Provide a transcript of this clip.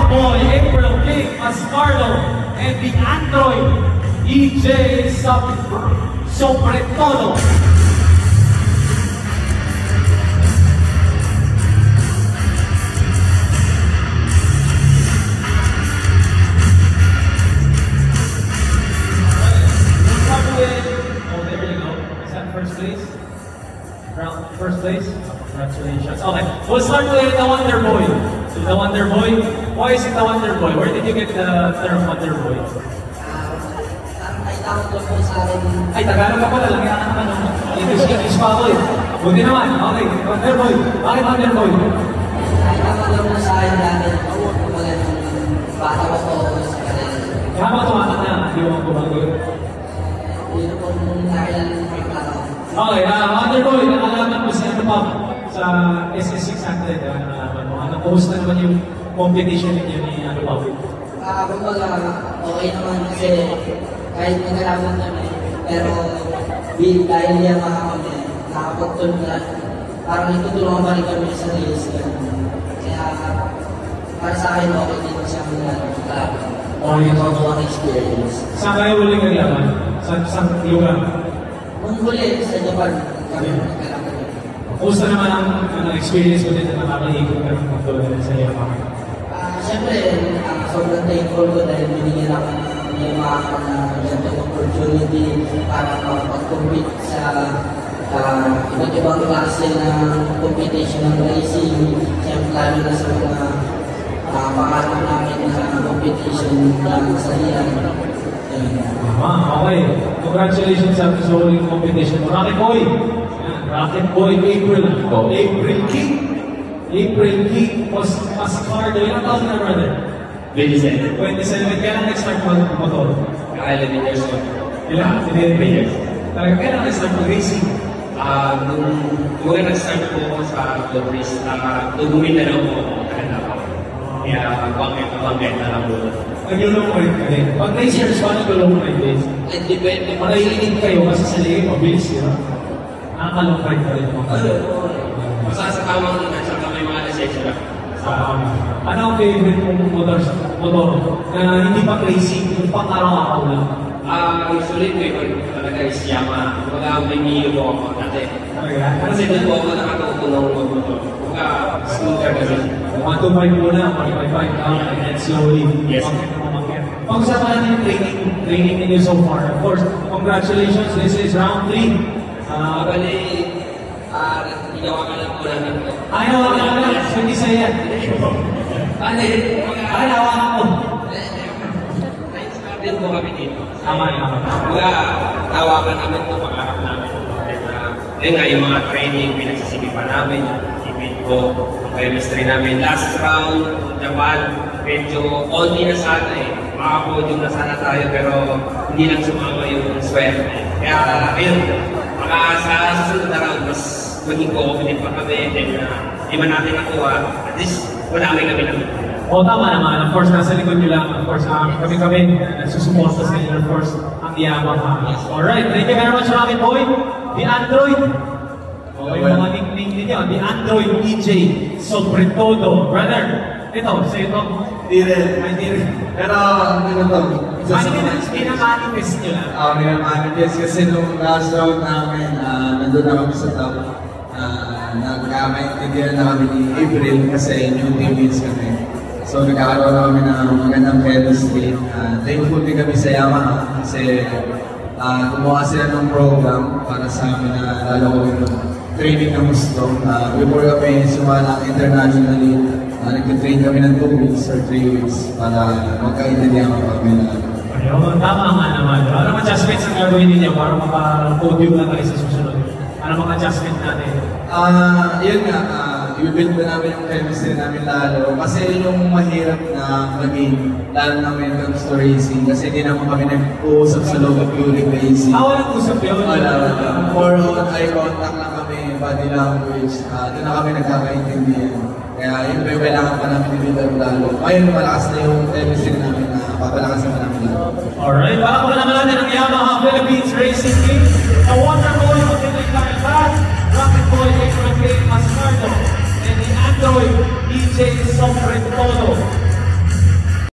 Rocket Boy, April King, Mascardo, and the Android, EJ Sobretodo. First place? First place? Congratulations. Okay, we'll start with the Wonder Boy. So the Wonder Boy, why is it the Wonder Boy? Where did you get the term Wonder Boy? Ay, tawag ko po sa akin. Ay, Tagalog ka pala. Lagi ka naman. English pa ako eh. Buti naman. Okay, Wonder Boy. Bakit Wonder Boy? Ay, tawag ko sa akin dati. Bata ko po sa kanila. Kaya ba tumatak na? Hindi mo kumagot. Yun po nung nakilala ng mga tao. Okay, Wonder Boy, nakalaman mo si ano pa sa SS600, nakalaman mo. Nag-post na naman yung competition ninyo ni ano pa. Kumbaga, okay naman kasi kahit nagkalaman kami, pero dahil niya mga kami, nakapagtulungan, parang itutulungan pa rin kami sa race. Kaya para sa akin, okay din siya mga okay yung experience. Saan kayo uling naglaman? Saan lugar? Nung huli sa Japan, kami nagkalaman. Kumusta naman ang experience mo din na nakakaikot ka ng pagtulungan sa Japan? Siyempre, sobrang thankful ko dahil binigyan ako ng Yamaha na ganitong opportunity para makapag-compete sa iba't ibang klase ng competition ng racing. Siyempre, lalo na sa mga pangarap namin na competition ng salihan. Okay. Congratulations sa huling competition mo. Rocket Boy! Rocket Boy, April King! April King, Mascardo. Ilang taon na, brother? 27. 27. Kailan nag-start mag-motor? 11 years old. Ilan? 11 years. Talaga, kailan nag-start mag-racing? Nung nag-start po ako sa road race, tugumin na lang po ako. Kaya bangkit na lang po. Nag-long ride ka din. Pag racers pa nag-long ride din. Depende. Kung naiinit kayo kasi sa liit, mabilis yun. Nakaka-long ride ka rin. Basta sa tamang nasa may mga lisensya lang. Ano ang favorite mong motor na hindi pa racing, yung pang araw-araw lang? Usually, favorite ko talaga is Yamaha. Kumbaga, may niyo po ako dati. Kasi doon po ako nakatutunong mag-motor. Kumbaga, scooter kasi. 125 muna, 155 down, and then slowly. Yes. Pag-usapan natin yung training ninyo so far. Of course, congratulations, this is round 3. Bali, ginawa ka lang po namin ito. Ayaw ka lang, hindi sa'yo yan. Ay, nawakan ko. Na-inspire po kami dito. Tama. Kumbaga, tawakan namin ito, pangarap namin. Yun nga, yung mga training, pinagsisigipan namin, ibig ko, chemistry namin. Last round, Japan, medyo only na sana eh. Makapodium na sana tayo, pero hindi lang sumama yung swerte. Kaya, ayun, sa susunod na round, mas maging confident pa kami, then di man natin nakuha, at least madami kami namin. O tama naman, of course, nasa likod nyo lang. Of course, kami nagsusuporta sa inyo, of course, ang Yamaha. Alright, thank you very much, Rocket Boy. The Android. Okay, mga nickname ninyo, the Android EJ Sobretodo. Brother, ito, sa ito. Di rin. Pero, ano to? Pinamanifest nyo lang. Pinamanifest kasi nung last round namin, nandun na kami sa top. Nagkakaintindihan na kami ni April kasi new teammates kami. So, nagkakaroon na kami ng magandang chemistry. Thankful din kami sa Yamaha kasi gumawa sila ng program para sa amin na lalo kami training ng gusto. Before kami sumala internationally, nag-train kami ng 2 weeks or 3 weeks para magkaintindihan kami na. Ayun, tama nga naman. Ano adjustments ang gagawin ninyo para maka-podium na tayo sa susunod? Ano mga adjustment natin? Yun nga, i-build ba namin yung chemistry namin lalo. Kasi yung mahirap na maging, lalo na when it comes to racing. Kasi hindi naman kami nag-uusap sa loob of during racing. Walang usap yun? Wala. More on eye contact lang kami, body language. Doon na kami nagkakaintindihan. Kaya yun ba yung kailangan pa namin i-build lalo. Ngayon, malakas na yung chemistry namin na papalakas naman namin lalo. Alright, para ko naman natin ang Yamaha Philippines Racing Team. The Wonder Boy, Magdalene Carpas, Rocket Boy, April King, Mascardo, and the Android, EJ Sobretodo.